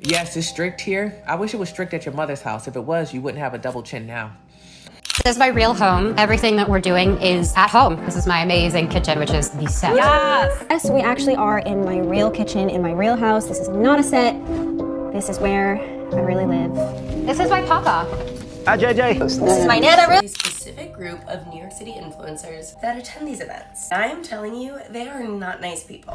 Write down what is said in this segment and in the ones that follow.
Yes, it's strict here. I wish it was strict at your mother's house. If it was, you wouldn't have a double chin now. This is my real home. Everything that we're doing is at home. This is my amazing kitchen, which is the set. Yes, we actually are in my real kitchen, in my real house. This is not a set. This is where I really live. This is my papa. Hi, JJ. This is my nana. A specific group of New York City influencers that attend these events. I'm telling you, they are not nice people.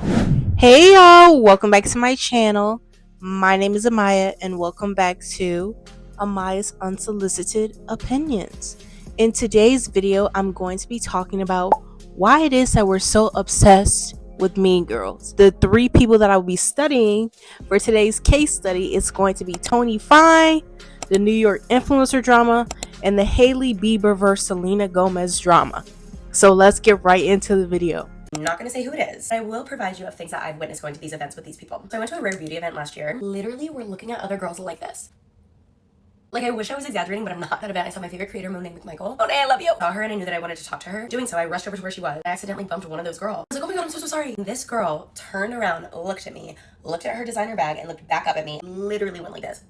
Hey y'all, welcome back to my channel. My name is Amaya and welcome back to Amaya's Unsolicited Opinions. In today's video, I'm going to be talking about why it is that we're so obsessed with Mean Girls. The three people that I will be studying for today's case study is going to be Tony Fine, the New York influencer drama, and the Hailey Bieber vs. Selena Gomez drama. So let's get right into the video. I'm not going to say who it is, but I will provide you of things that I've witnessed going to these events with these people. So I went to a rare beauty event last year. Literally, we're looking at other girls like this. Like, I wish I was exaggerating, but I'm not. At that event, I saw my favorite creator, Monet McMichael. Monet, I love you! I saw her and I knew that I wanted to talk to her. Doing so, I rushed over to where she was. I accidentally bumped one of those girls. I was like, oh my god, I'm so sorry. This girl turned around, looked at me, looked at her designer bag, and looked back up at me. Literally went like this.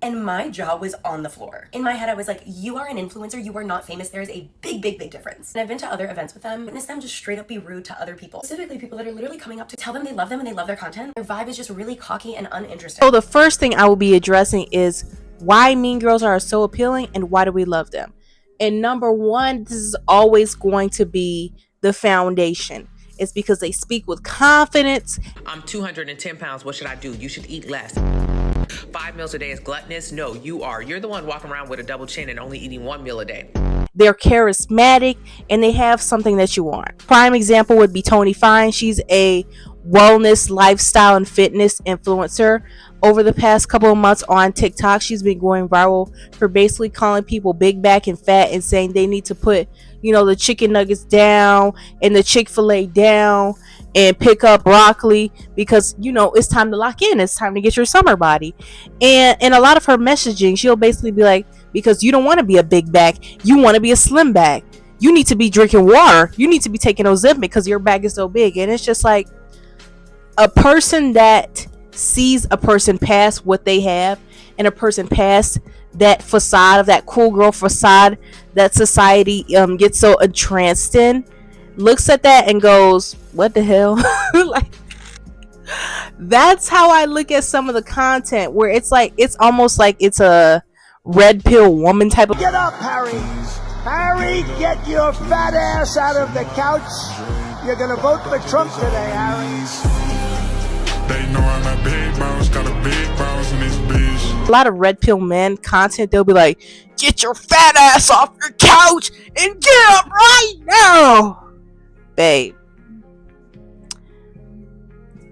And my jaw was on the floor. In my head, I was like, you are an influencer, you are not famous. There is a big, big, big difference. And I've been to other events with them, witnessed them just straight up be rude to other people. Specifically, people that are literally coming up to tell them they love them and they love their content. Their vibe is just really cocky and uninterested. So the first thing I will be addressing is why Mean Girls are so appealing and why do we love them. And number one, this is always going to be the foundation. It's because they speak with confidence. I'm 210 pounds. What should I do? You should eat less. 5 meals a day is gluttonous? No, you are. You're the one walking around with a double chin and only eating 1 meal a day. They're charismatic and they have something that you want. Prime example would be Tony Fine. She's a wellness, lifestyle, and fitness influencer. Over the past couple of months on TikTok, she's been going viral for basically calling people big back and fat and saying they need to put, you know, the chicken nuggets down and the Chick-fil-A down and pick up broccoli because, you know, it's time to lock in. It's time to get your summer body. And in a lot of her messaging, she'll basically be like, because you don't want to be a big back, you want to be a slim back. You need to be drinking water. You need to be taking Ozempic because your back is so big. And it's just like a person that sees a person past what they have and a person past that facade of that cool girl facade that society gets so entranced in, looks at that and goes, what the hell? Like, that's how I look at some of the content where it's like, it's almost like it's a red pill woman type of. Get up, Harry. Harry, get your fat ass out of the couch. You're gonna vote for Trump today, Harry. They know I'm a big boss, got a big boss in this bitch. A lot of red pill men content, they'll be like, get your fat ass off your couch and get up right now. Babe,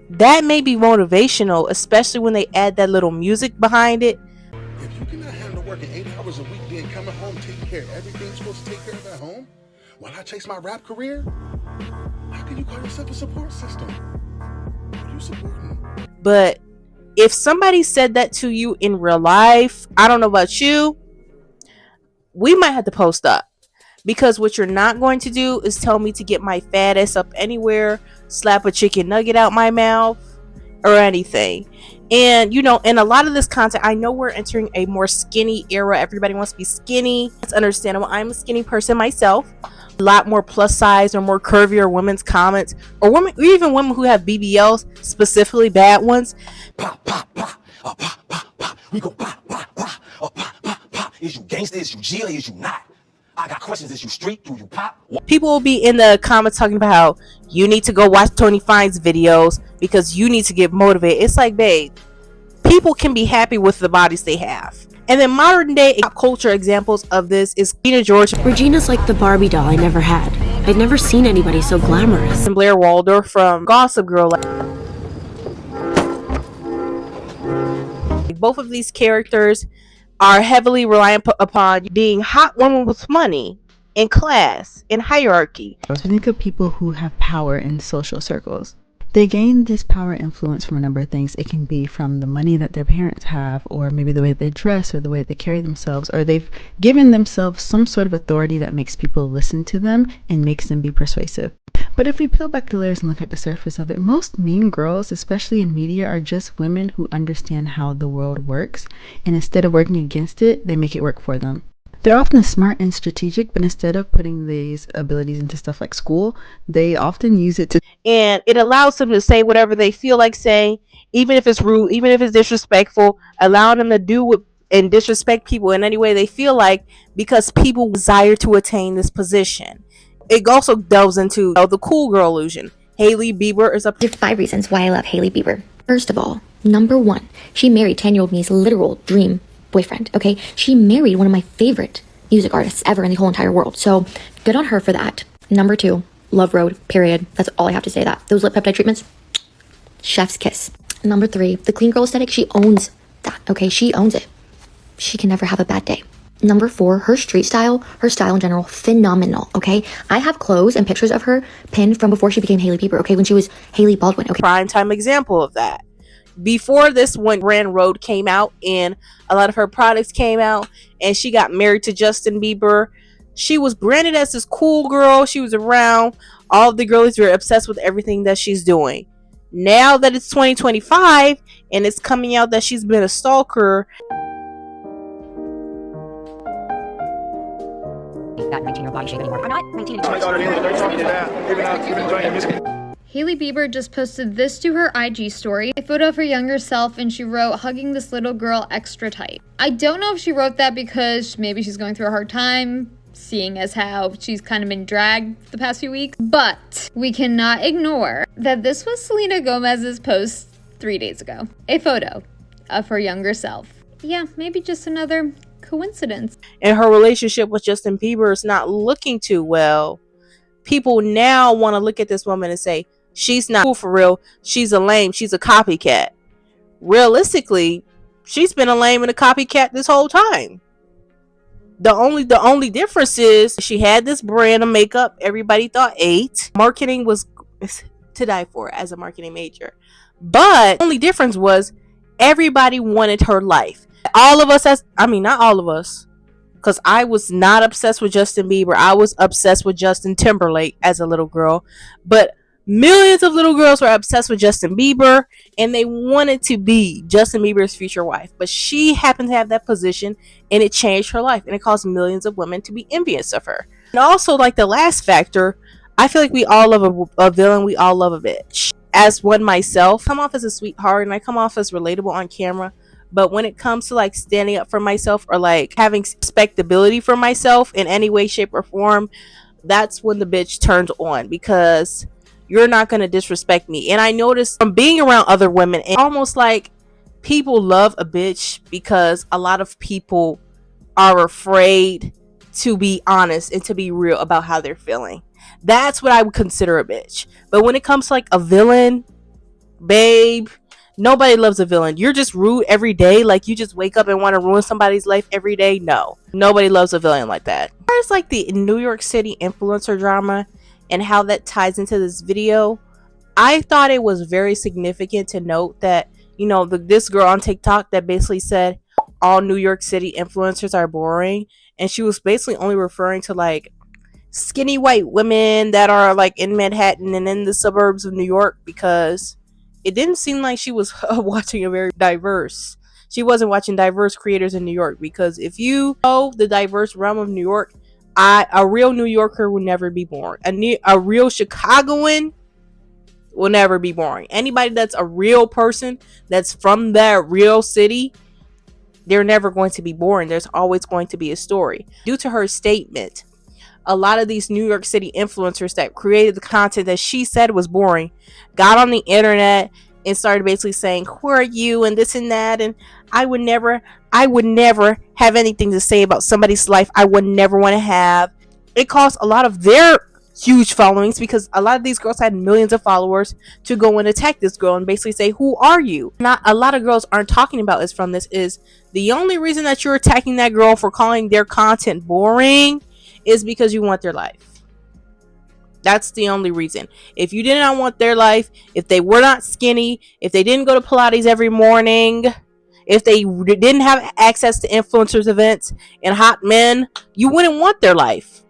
that may be motivational, especially when they add that little music behind it. If you cannot handle working 8 hours a week, then coming home, taking care of everything you're supposed to take care of at home, while I chase my rap career, how can you call yourself a support system? What are you supporting? But if somebody said that to you in real life, I don't know about you, we might have to post up. Because what you're not going to do is tell me to get my fat ass up anywhere, slap a chicken nugget out my mouth, or anything. And, you know, in a lot of this content, I know we're entering a more skinny era. Everybody wants to be skinny. It's understandable. I'm a skinny person myself. A lot more plus size or more curvier women's comments, or women, or even women who have BBLs, specifically bad ones. Pop, pop, pop, pop, pop, pop. We go pop, pop, pop, pop, pop, pop. Is you gangster? Is you G or is you not? I got questions. Is you street? Do you pop? People will be in the comments talking about how you need to go watch Tony Fine's videos because you need to get motivated. It's like, babe, people can be happy with the bodies they have. And then modern day pop culture examples of this is Regina George. Regina's like the Barbie doll I never had. I'd never seen anybody so glamorous. And Blair Waldorf from Gossip Girl. Both of these characters are heavily reliant upon being hot women with money, in class, in hierarchy. I think of people who have power in social circles. They gain this power influence from a number of things. It can be from the money that their parents have, or maybe the way they dress, or the way they carry themselves, or they've given themselves some sort of authority that makes people listen to them and makes them be persuasive. But if we peel back the layers and look at the surface of it, most mean girls, especially in media, are just women who understand how the world works, and instead of working against it, they make it work for them. They're often smart and strategic, but instead of putting these abilities into stuff like school, they often use it to... And it allows them to say whatever they feel like saying, even if it's rude, even if it's disrespectful, allowing them to do it and disrespect people in any way they feel like, because people desire to attain this position. It also delves into the cool girl illusion. Hailey Bieber is up. There's 5 reasons why I love Hailey Bieber. First of all, number 1, she married 10-year-old me's literal dream boyfriend, okay? She married one of my favorite music artists ever in the whole entire world. So good on her for that. Number 2, Love Road, period. That's all I have to say. That those lip peptide treatments, chef's kiss. Number 3, the clean girl aesthetic. She owns that, okay? She owns it. She can never have a bad day. Number 4, her street style, her style in general, phenomenal, okay? I have clothes and pictures of her pinned from before she became Hailey Bieber, okay? When she was Hailey Baldwin, okay? Prime time example of that. Before this one, brand Road came out and a lot of her products came out, and she got married to Justin Bieber. She was branded as this cool girl. She was around. All of the girlies were obsessed with everything that she's doing. Now that it's 2025 and it's coming out that she's been a stalker. That 19-year-old body shape anymore. I'm not 19 anymore. Hailey Bieber just posted this to her IG story, a photo of her younger self, and she wrote, "Hugging this little girl extra tight." I don't know if she wrote that because maybe she's going through a hard time, seeing as how she's kind of been dragged the past few weeks, but we cannot ignore that this was Selena Gomez's post 3 days ago. A photo of her younger self. Yeah, maybe just another coincidence. And her relationship with Justin Bieber is not looking too well. People now want to look at this woman and say, she's not cool for real. She's a lame. She's a copycat. Realistically, she's been a lame and a copycat this whole time. The only difference is she had this brand of makeup everybody thought ate. Marketing was to die for as a marketing major. But the only difference was everybody wanted her life. All of us, not all of us, because I was not obsessed with Justin Bieber. I was obsessed with Justin Timberlake as a little girl. But millions of little girls were obsessed with Justin Bieber, and they wanted to be Justin Bieber's future wife. But she happened to have that position, and it changed her life, and it caused millions of women to be envious of her. And also, like the last factor, I feel like we all love a villain. We all love a bitch. As one myself, I come off as a sweetheart, and I come off as relatable on camera. But when it comes to like standing up for myself or like having respectability for myself in any way, shape, or form, that's when the bitch turns on, because you're not going to disrespect me. And I noticed from being around other women, and almost like people love a bitch because a lot of people are afraid to be honest and to be real about how they're feeling. That's what I would consider a bitch. But when it comes to like a villain, babe, nobody loves a villain. You're just rude every day. Like you just wake up and want to ruin somebody's life every day. No, nobody loves a villain like that. As far as like the New York City influencer drama and how that ties into this video, I thought it was very significant to note that, you know, this girl on TikTok that basically said all New York City influencers are boring, and she was basically only referring to like skinny white women that are like in Manhattan and in the suburbs of New York, because it didn't seem like she was watching a very diverse. She wasn't watching diverse creators in New York, because if you know the diverse realm of New York, a real New Yorker will never be boring. A real Chicagoan will never be boring. Anybody that's a real person that's from that real city, they're never going to be boring. There's always going to be a story. Due to her statement, a lot of these New York City influencers that created the content that she said was boring got on the internet and started basically saying, who are you, and this and that, and I would never have anything to say about somebody's life I would never want to have. It caused a lot of their huge followings, because a lot of these girls had millions of followers, to go and attack this girl and basically say, who are you? Not a lot of girls aren't talking about is from this is the only reason that you're attacking that girl for calling their content boring is because you want their life. That's the only reason. If you did not want their life, if they were not skinny, if they didn't go to Pilates every morning, if they didn't have access to influencers events and hot men, you wouldn't want their life.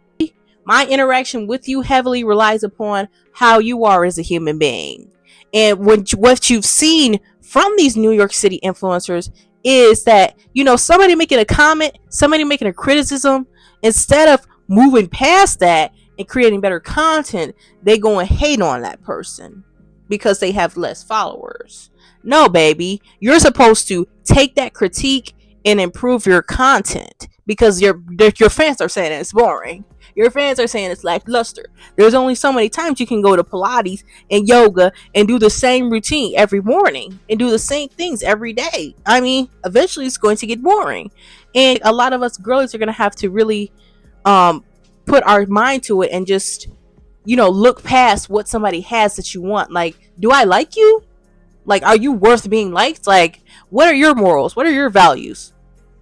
My interaction with you heavily relies upon how you are as a human being. And what you've seen from these New York City influencers is that, somebody making a comment, somebody making a criticism, instead of moving past that and creating better content, they go and hate on that person because they have less followers. No, baby, you're supposed to take that critique and improve your content because your fans are saying it's boring. Your fans are saying it's lackluster. There's only so many times you can go to Pilates and yoga and do the same routine every morning and do the same things every day. I mean, eventually it's going to get boring. And a lot of us girls are going to have to really put our mind to it and just, look past what somebody has that you want. Like, do I like you? Like, are you worth being liked? Like, what are your morals? What are your values?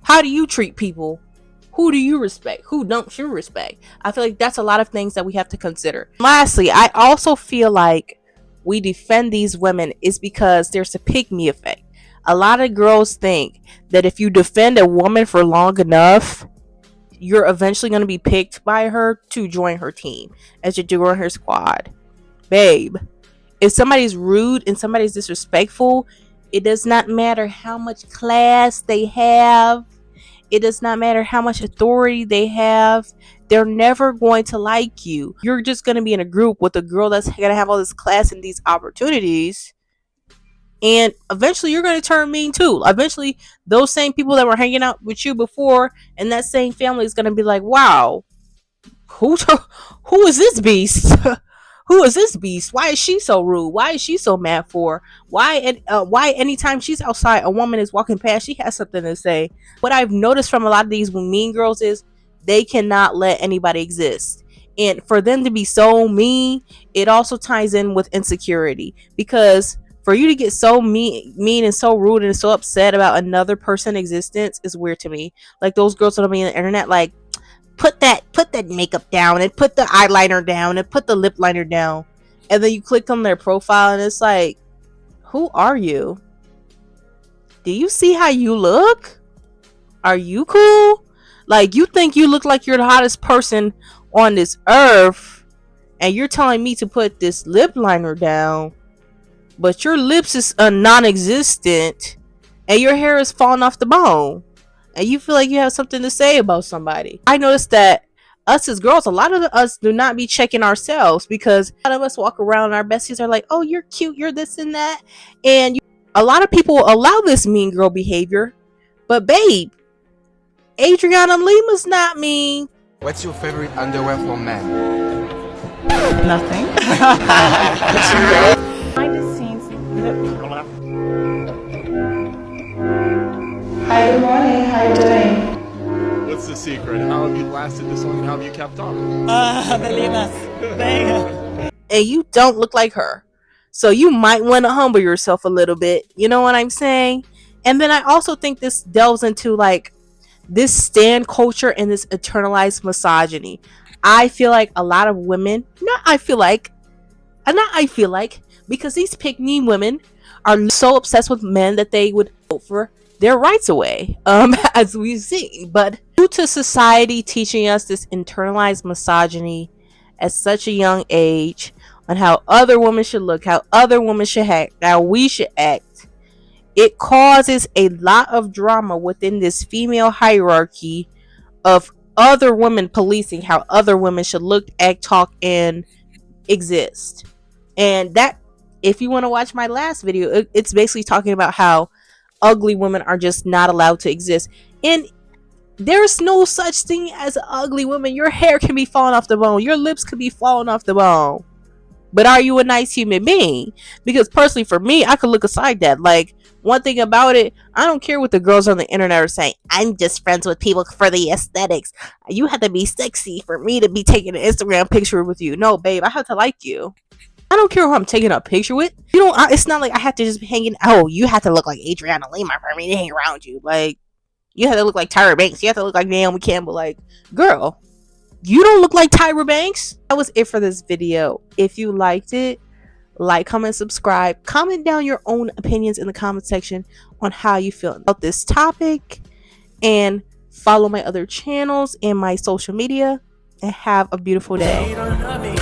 How do you treat people? Who do you respect? Who don't you respect? I feel like that's a lot of things that we have to consider. Lastly, I also feel like we defend these women is because there's a pick-me effect. A lot of girls think that if you defend a woman for long enough, you're eventually going to be picked by her to join her team as you do on her squad. Babe, if somebody's rude and somebody's disrespectful, it does not matter how much class they have. It does not matter how much authority they have. They're never going to like you. You're just going to be in a group with a girl that's going to have all this class and these opportunities. And eventually you're going to turn mean too. Eventually those same people that were hanging out with you before and that same family is going to be like, wow, who is this beast? Who is this beast? Why is she so rude? Why is she so mad for? Why anytime she's outside, a woman is walking past, she has something to say. What I've noticed from a lot of these mean girls is they cannot let anybody exist. And for them to be so mean, it also ties in with insecurity. Because for you to get so mean and so rude and so upset about another person's existence is weird to me. Like those girls that are on the internet, like, put that makeup down and put the eyeliner down and put the lip liner down, and then you click on their profile and it's like, who are you? Do you see how you look? Are you cool? Like, you think you look like you're the hottest person on this earth, and you're telling me to put this lip liner down, but your lips is non-existent and your hair is falling off the bone, and you feel like you have something to say about somebody. I noticed that us as girls, a lot of us do not be checking ourselves, because a lot of us walk around and our besties are like, oh, you're cute, you're this and that. And a lot of people allow this mean girl behavior. But babe, Adriana Lima's not mean. What's your favorite underwear for men? Nothing. Behind the scenes. Hi, good morning. How you doing? What's the secret? How have you lasted this long and how have you kept on? And you don't look like her. So you might want to humble yourself a little bit. You know what I'm saying? And then I also think this delves into like this stan culture and this internalized misogyny. I feel like a lot of women, because these pick-me women are so obsessed with men that they would vote for their rights away, as we see. But due to society teaching us this internalized misogyny at such a young age on how other women should look, how other women should act, how we should act, it causes a lot of drama within this female hierarchy of other women policing how other women should look, act, talk, and exist. And that, if you want to watch my last video, it's basically talking about how ugly women are just not allowed to exist. And there's no such thing as an ugly woman. Your hair can be falling off the bone, your lips could be falling off the bone, but are you a nice human being? Because personally, for me, I could look aside that. Like, one thing about it, I don't care what the girls on the internet are saying. I'm just friends with people for the aesthetics. You have to be sexy for me to be taking an Instagram picture with you. No, babe, I have to like you. I don't care who I'm taking a picture with. It's not like I have to just be hanging. Oh, you have to look like Adriana Lima for me to hang around you. Like, you have to look like Tyra Banks. You have to look like Naomi Campbell. Like, girl, You don't look like Tyra Banks. That was it for this video. If you liked it, like, comment, subscribe. Comment down your own opinions in the comment section on how you feel about this topic. And follow my other channels and my social media. And have a beautiful day.